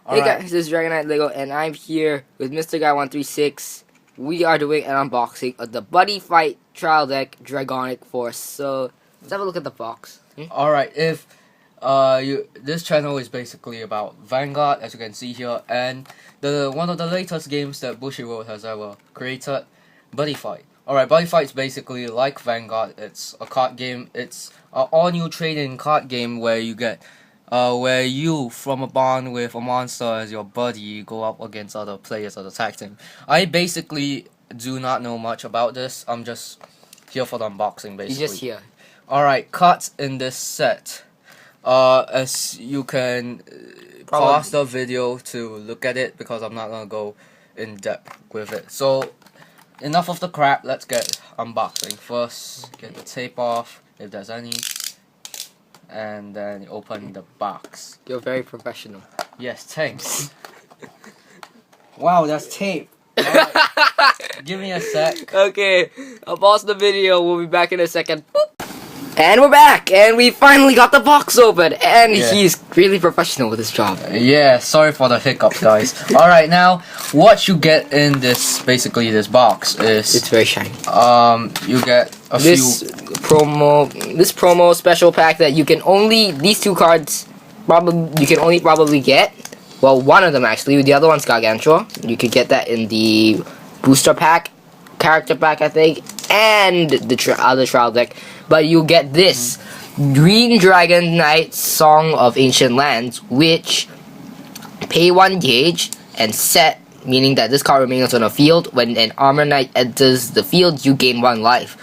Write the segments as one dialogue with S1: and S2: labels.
S1: Hey guys, this is Dragonic Lego, and I'm here with MrGuy136. We are doing an unboxing of the BuddyFight trial deck Dragonic Force. So let's have a look at the box.
S2: Alright, if this channel is basically about Vanguard, as you can see here, and one of the latest games that Bushiroad has ever created, BuddyFight. Alright, BuddyFight is basically like Vanguard. It's a card game. It's an all-new trading card game where you get where you, from a bond with a monster as your buddy, go up against other players of the tag team. I basically do not know much about this. I'm just here for the unboxing, basically.
S1: You're just here.
S2: Alright, cards in this set. As you can pause the video to look at it, because I'm not gonna go in depth with it. So, enough of the crap, let's get unboxing. First, get the tape off, if there's any. And then open the box.
S1: You're very professional.
S2: Yes, thanks. Wow, that's tape. Right. Give me a sec.
S1: Okay, I'll pause the video. We'll be back in a second. Boop. And we're back, and we finally got the box open, and he's really professional with his job.
S2: Yeah, sorry for the hiccup, guys. Alright, now, what you get in this box is...
S1: It's very shiny.
S2: You get
S1: this promo special pack that you can only, these two cards, you can only probably get, well, one of them actually, the other one's Gargantua. You could get that in the booster pack, character pack, I think, and the other trial deck. But you get this Green Dragon Knight Song of Ancient Lands, which pay 1 gauge and set, meaning that this card remains on the field. When an Armor Knight enters the field, you gain 1 life.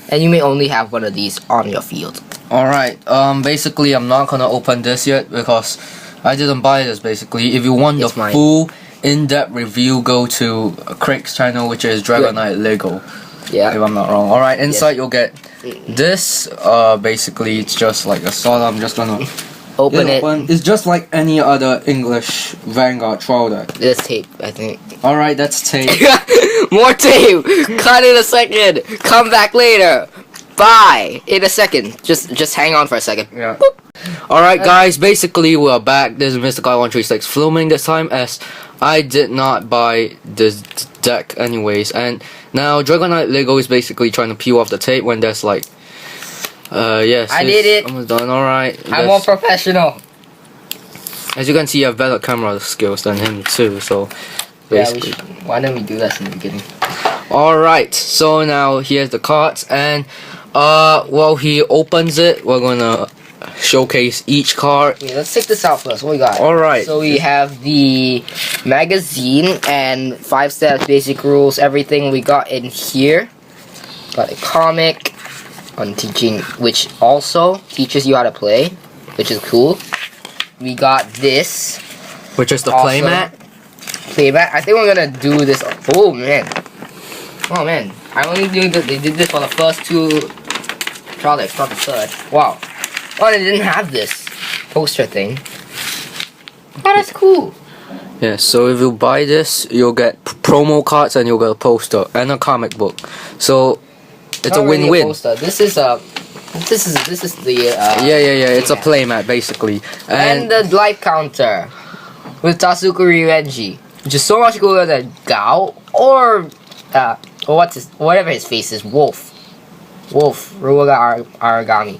S1: And you may only have one of these on your field.
S2: Alright, basically I'm not gonna open this yet because I didn't buy this, basically. If you want the full in-depth review, go to Craig's channel, which is Dragonic Lego.
S1: Yeah.
S2: If I'm not wrong. Alright, inside you'll get this. Basically it's just like a solid. I'm just gonna
S1: open it.
S2: It's just like any other English Vanguard trial deck.
S1: There's tape, I think. Alright,
S2: that's tape.
S1: More tape! Cut in a second! Come back later! Bye! In a second. Just hang on for a second.
S2: Yeah. Alright guys, basically we're back. This is MrGuy136 filming this time, as I did not buy this deck anyways. And now Dragonic Lego is basically trying to peel off the tape when there's like yes.
S1: I did it.
S2: Almost done. Alright.
S1: I'm more professional.
S2: As you can see, I have better camera skills than him too, so basically.
S1: Yeah, why don't we do that in the beginning?
S2: Alright, so now here's the cards, and while he opens it, we're gonna showcase each card.
S1: Okay, let's take this out first. What we got?
S2: Alright.
S1: So we have the magazine and 5 steps, basic rules, everything we got in here. Got a comic on teaching, which also teaches you how to play, which is cool. We got this,
S2: which is the playmat.
S1: Playmat. I think we're gonna do this. Oh man. Oh man. I only knew that they did this for the first 2 trial decks, not the 3rd. Wow. Oh, they didn't have this poster thing. Oh, that's cool.
S2: Yeah, so if you buy this, you'll get promo cards and you'll get a poster and a comic book. So it's a win-win.
S1: This is the
S2: It's a playmat basically.
S1: And the life counter with Tatsuku Ryuenji, which is so much cooler than Gao or whatever his face is, Wolf Ruga Aragami.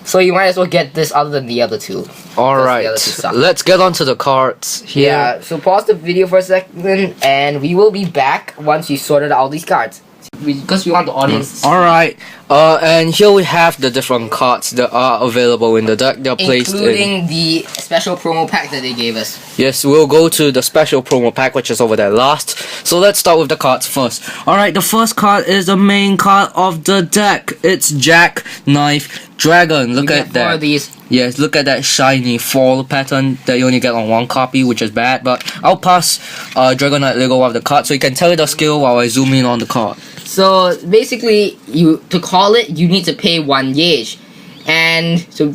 S1: So you might as well get this other than the other 2.
S2: Alright, let's get on to the cards here.
S1: Yeah, so pause the video for a second and we will be back once you sorted out all these cards. Because we want the audience.
S2: Alright, and here we have the different cards that are available in the deck. They're placed
S1: including the special promo pack that they gave us.
S2: Yes, we'll go to the special promo pack, which is over there last. So let's start with the cards first. Alright, the first card is the main card of the deck. It's Jack Knife Dragon. Look at that.
S1: 4 of these.
S2: Yes, look at that shiny fall pattern that you only get on 1 copy, which is bad. But I'll pass Dragonic Lego of the card so you can tell it the skill while I zoom in on the card.
S1: So basically, to call it, you need to pay 1 gauge, and so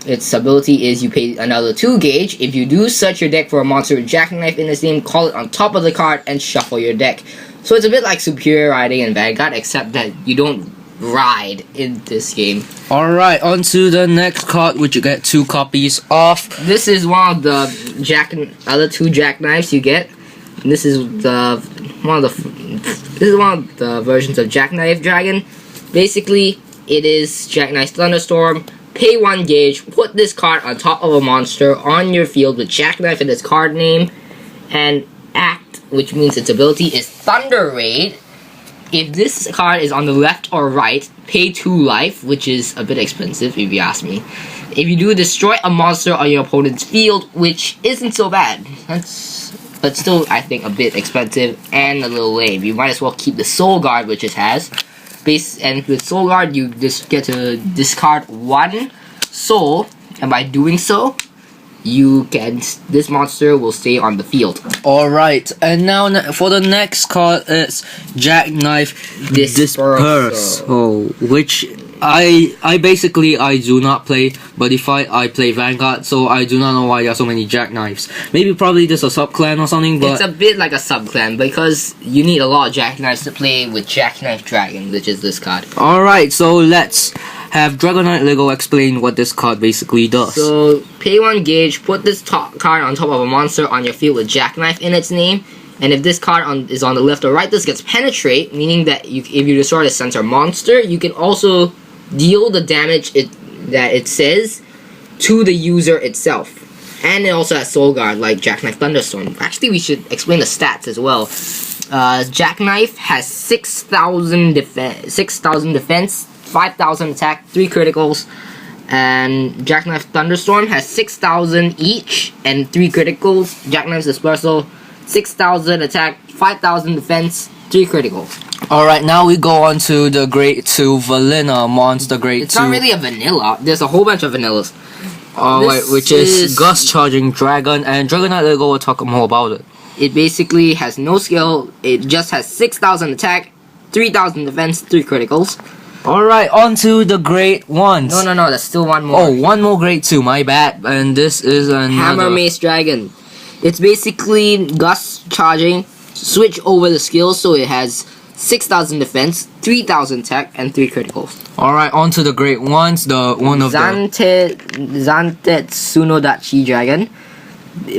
S1: its ability is you pay another 2 gauge. If you do search your deck for a monster with Jackknife in its name, call it on top of the card and shuffle your deck. So it's a bit like Superior Riding and Vanguard, except that you don't ride in this game.
S2: Alright, on to the next card, which you get 2 copies of.
S1: This is one of the other 2 jackknives you get. And this is one of the versions of Jackknife Dragon. Basically, it is Jackknife Thunderstorm. Pay 1 gauge, put this card on top of a monster on your field with Jackknife in its card name, and act, which means its ability is Thunder Raid. If this card is on the left or right, pay 2 life, which is a bit expensive if you ask me. If you do, destroy a monster on your opponent's field, which isn't so bad. But still, I think, a bit expensive and a little lame. You might as well keep the Soul Guard, which it has. And with Soul Guard, you just get to discard 1 soul, and by doing so, this monster will stay on the field.
S2: Alright, and now for the next card, it's Jackknife Disperse, which I basically do not play BuddyFight. I play Vanguard, so I do not know why there are so many Jackknives. Maybe probably just a sub-clan or something, but...
S1: It's a bit like a sub-clan, because you need a lot of Jackknives to play with Jackknife Dragon, which is this card.
S2: Alright, so let's have Dragonic Lego explain what this card basically does.
S1: So, pay 1 gauge, put this card on top of a monster on your field with Jackknife in its name, and if this card is on the left or right, this gets Penetrate, meaning that if you destroy the center monster, you can also deal the damage that it says to the user itself. And it also has Soul Guard like Jackknife Thunderstorm. Actually, we should explain the stats as well. Jackknife has 6,000 defense, 5,000 attack, 3 criticals, and Jackknife Thunderstorm has 6,000 each and 3 criticals. Jackknife Dispersal, 6,000 attack, 5,000 defense, 3 criticals.
S2: Alright, now we go on to the Grade 2 Vanilla Monster Grade 2.
S1: It's not really a vanilla. There's a whole bunch of vanillas.
S2: Which is Gust Charging Dragon, and Dragonic Lego will talk more about it.
S1: It basically has no skill. It just has 6,000 attack, 3,000 defense, 3 criticals.
S2: Alright, on to the Grade 1s.
S1: No, there's still one more.
S2: Oh, one more Grade 2, my bad. And this is another...
S1: Hammer Mace Dragon. It's basically Gust Charging, switch over the skills, so it has 6,000 defense, 3,000 attack, and 3 criticals.
S2: Alright, on to the Grade 1s,
S1: Zantetsunodachi Dragon,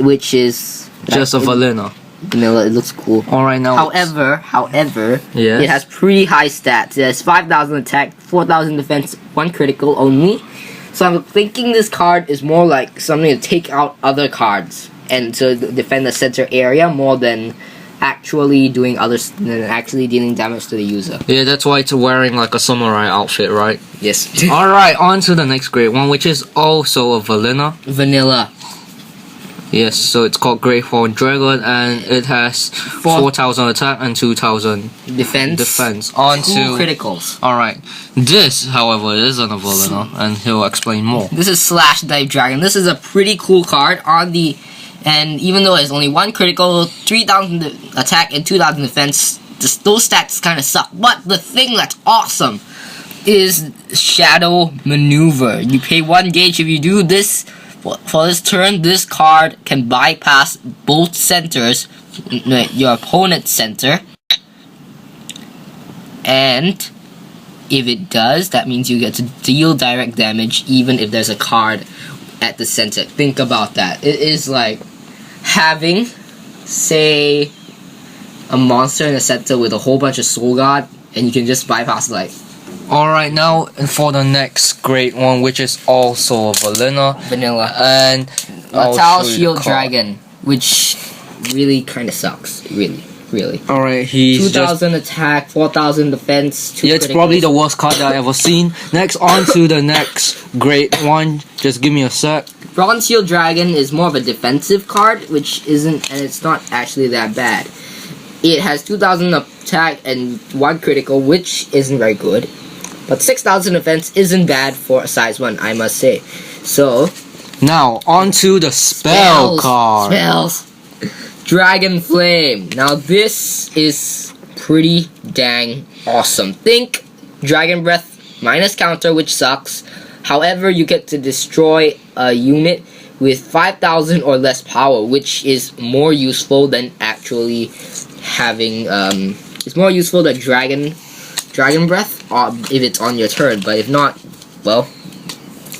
S1: which is...
S2: just a vanilla.
S1: Vanilla, it looks cool.
S2: Alright, now...
S1: However,
S2: yes,
S1: it has pretty high stats. It has 5,000 attack, 4,000 defense, 1 critical only. So I'm thinking this card is more like something to take out other cards and to defend the center area more than actually dealing damage to the user.
S2: Yeah, that's why it's wearing like a samurai outfit, right?
S1: Yes.
S2: Alright, on to the next Grade 1, which is also a vanilla. Yes, so it's called Grade 4 Dragon, and it has 4,000 attack and 2,000 defense. On
S1: 2
S2: to
S1: criticals.
S2: Alright, this, however, isn't a vanilla, and he'll explain more.
S1: This is Slash Dive Dragon. This is a pretty cool card and even though it's only 1 critical, 3,000 attack, and 2,000 defense, those stats kind of suck. But the thing that's awesome is Shadow Maneuver. You pay 1 gauge. If you do this for this turn, this card can bypass both centers, your opponent's center. And if it does, that means you get to deal direct damage even if there's a card at the center. Think about that. It is like having, say, a monster in the center with a whole bunch of Soul Guard, and you can just bypass like.
S2: Alright, now for the next Grade 1, which is also a vanilla, and
S1: Metal Shield Dragon, which really kind of sucks. Really.
S2: Alright, he's
S1: 2,000 attack, 4,000 defense, 2
S2: it's probably the worst card that I've ever seen. Next, on to the next Grade 1. Just give me a sec.
S1: Bronze Shield Dragon is more of a defensive card, which isn't, and it's not actually that bad. It has 2,000 attack and 1 critical, which isn't very good. But 6,000 defense isn't bad for a size 1, I must say. So,
S2: now, on to the spell card.
S1: Spells. Dragon Flame. Now, this is pretty dang awesome. Think Dragon Breath minus counter, which sucks. However, you get to destroy a unit with 5,000 or less power, which is more useful than actually having, it's more useful than Dragon Dragon Breath if it's on your turn, but if not, well,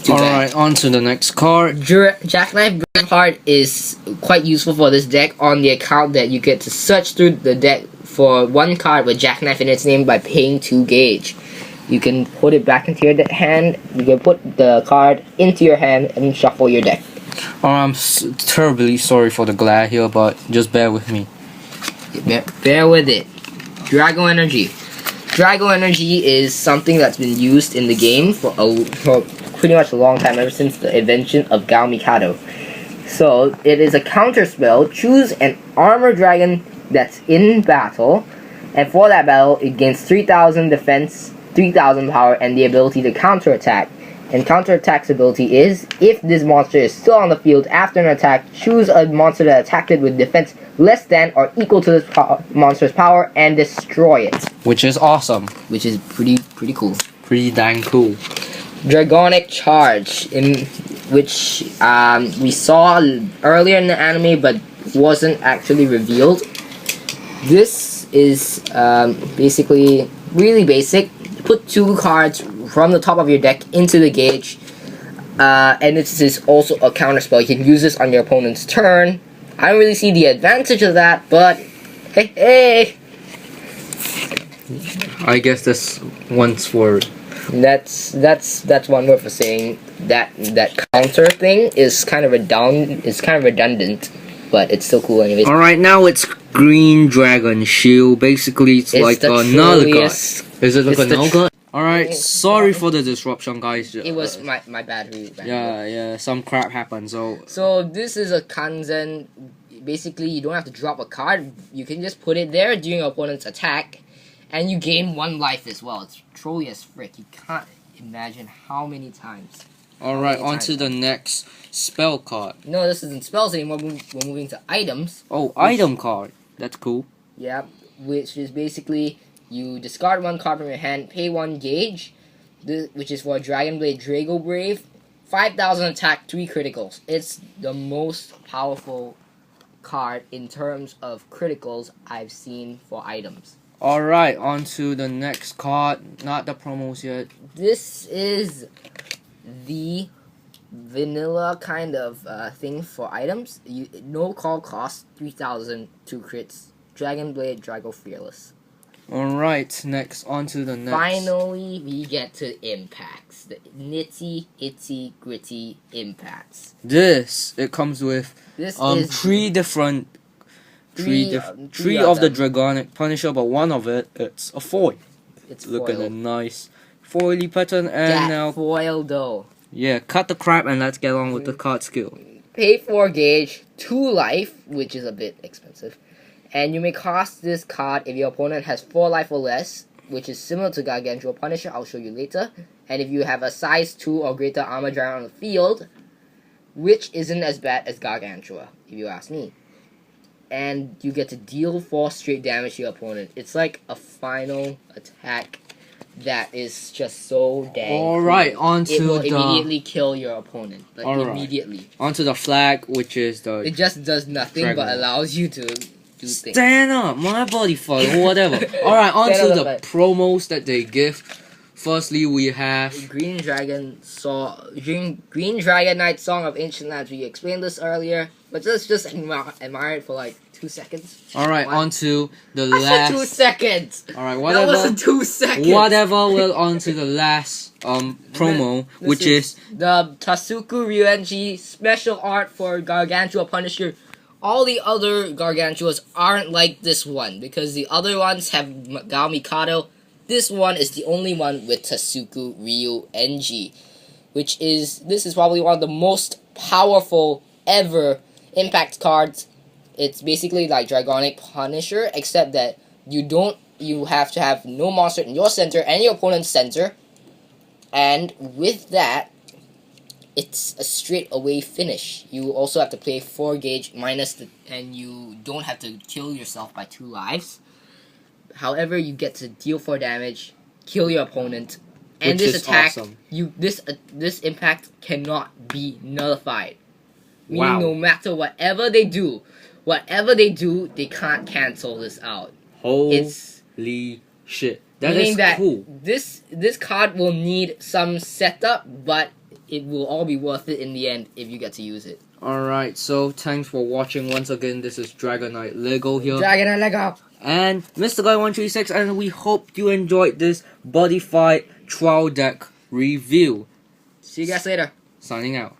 S1: too bad.
S2: Alright, on to the next card.
S1: Jackknife Braveheart is quite useful for this deck on the account that you get to search through the deck for one card with Jackknife in its name by paying 2 gauge. You can put it back into your hand, you can put the card into your hand and shuffle your deck.
S2: I'm terribly sorry for the glare here, but just bear with me.
S1: Bear with it. Drago Energy. Drago Energy is something that's been used in the game for pretty much a long time, ever since the invention of Gao Mikado. So, it is a counter spell. Choose an armored dragon that's in battle, and for that battle, it gains 3,000 defense, 3,000 power, and the ability to counterattack. And counterattack's ability is, if this monster is still on the field after an attack, choose a monster that attacked it with defense less than or equal to this monster's power and destroy it.
S2: Which is awesome.
S1: Which is pretty cool.
S2: Pretty dang cool.
S1: Dragonic Charge, in which we saw earlier in the anime but wasn't actually revealed. This is basically really basic. Put 2 cards from the top of your deck into the gauge, and this is also a counter spell. You can use this on your opponent's turn. I don't really see the advantage of that, but hey.
S2: I guess this one's for.
S1: That's one word for saying that counter thing is kind of redundant, but it's still cool anyways.
S2: Alright, now it's Green Dragon Shield. Basically, it's like another guy. Is it like another guy? Alright, sorry for the disruption, guys.
S1: It was my battery.
S2: Yeah, some crap happened.
S1: So this is a Kanzen. Basically, you don't have to drop a card. You can just put it there during your opponent's attack, and you gain 1 life as well. It's trolly as frick. You can't imagine how many times.
S2: Alright, on to the next spell card.
S1: No, this isn't spells anymore. We're moving to items.
S2: Oh, item card. That's cool.
S1: Yeah, which is basically you discard 1 card from your hand, pay 1 gauge, which is for Dragon Blade Drago Brave, 5,000 attack, 3 criticals. It's the most powerful card in terms of criticals I've seen for items.
S2: Alright, on to the next card. Not the promos yet.
S1: This is the vanilla kind of thing for items. No call cost, 3,000, 2 crits. Dragon Blade Drago Fearless.
S2: Alright, next, on to the next.
S1: Finally, we get to impacts. The nitty, itty, gritty impacts.
S2: It comes with 3 different... Three of the Dragonic Punisher, but one of it's a foil. Look at the nice foily pattern, and now
S1: foil though.
S2: Yeah, cut the crap and let's get on with the card skill.
S1: Pay 4 gauge, 2 life, which is a bit expensive, and you may cast this card if your opponent has 4 life or less, which is similar to Gargantua Punisher. I'll show you later. And if you have a size 2 or greater armor dragon on the field, which isn't as bad as Gargantua, if you ask me. And you get to deal 4 straight damage to your opponent. It's like a final attack that is just so dang
S2: Alright,
S1: cool.
S2: On to
S1: it will immediately kill your opponent. Like, immediately.
S2: Onto the flag, which is the...
S1: It just does nothing but allows you to do things.
S2: Stand up! My body fight, or whatever. Alright, on to the promos that they give. Firstly, we have...
S1: Green Dragon Knight Song of Ancient Lands. We explained this earlier, but let's just admire it for like 2 seconds.
S2: Alright, on to the last...
S1: 2 seconds!
S2: Alright, whatever.
S1: That wasn't 2 seconds!
S2: Whatever, well, on to the last promo, which is...
S1: the Tasuku Ryuenji special art for Gargantua Punisher. All the other Gargantuas aren't like this one, because the other ones have Gao Mikado. This one is the only one with Tasuku Ryuenji, this is probably one of the most powerful ever impact cards. It's basically like Dragonic Punisher, except that you have to have no monster in your center and your opponent's center, and with that, it's a straight away finish. You also have to play 4 gauge and you don't have to kill yourself by 2 lives. However, you get to deal 4 damage, kill your opponent, and this attack,
S2: awesome.
S1: This impact cannot be nullified.
S2: Wow.
S1: Meaning, no matter whatever they do, they can't cancel this out.
S2: Holy shit!
S1: Meaning that
S2: cool.
S1: this card will need some setup, but it will all be worth it in the end if you get to use it.
S2: Alright, so thanks for watching once again. This is Dragonite Lego here.
S1: Dragonite Lego!
S2: And MrGuy136, and we hope you enjoyed this BuddyFight trial deck review.
S1: See you guys later.
S2: Signing out.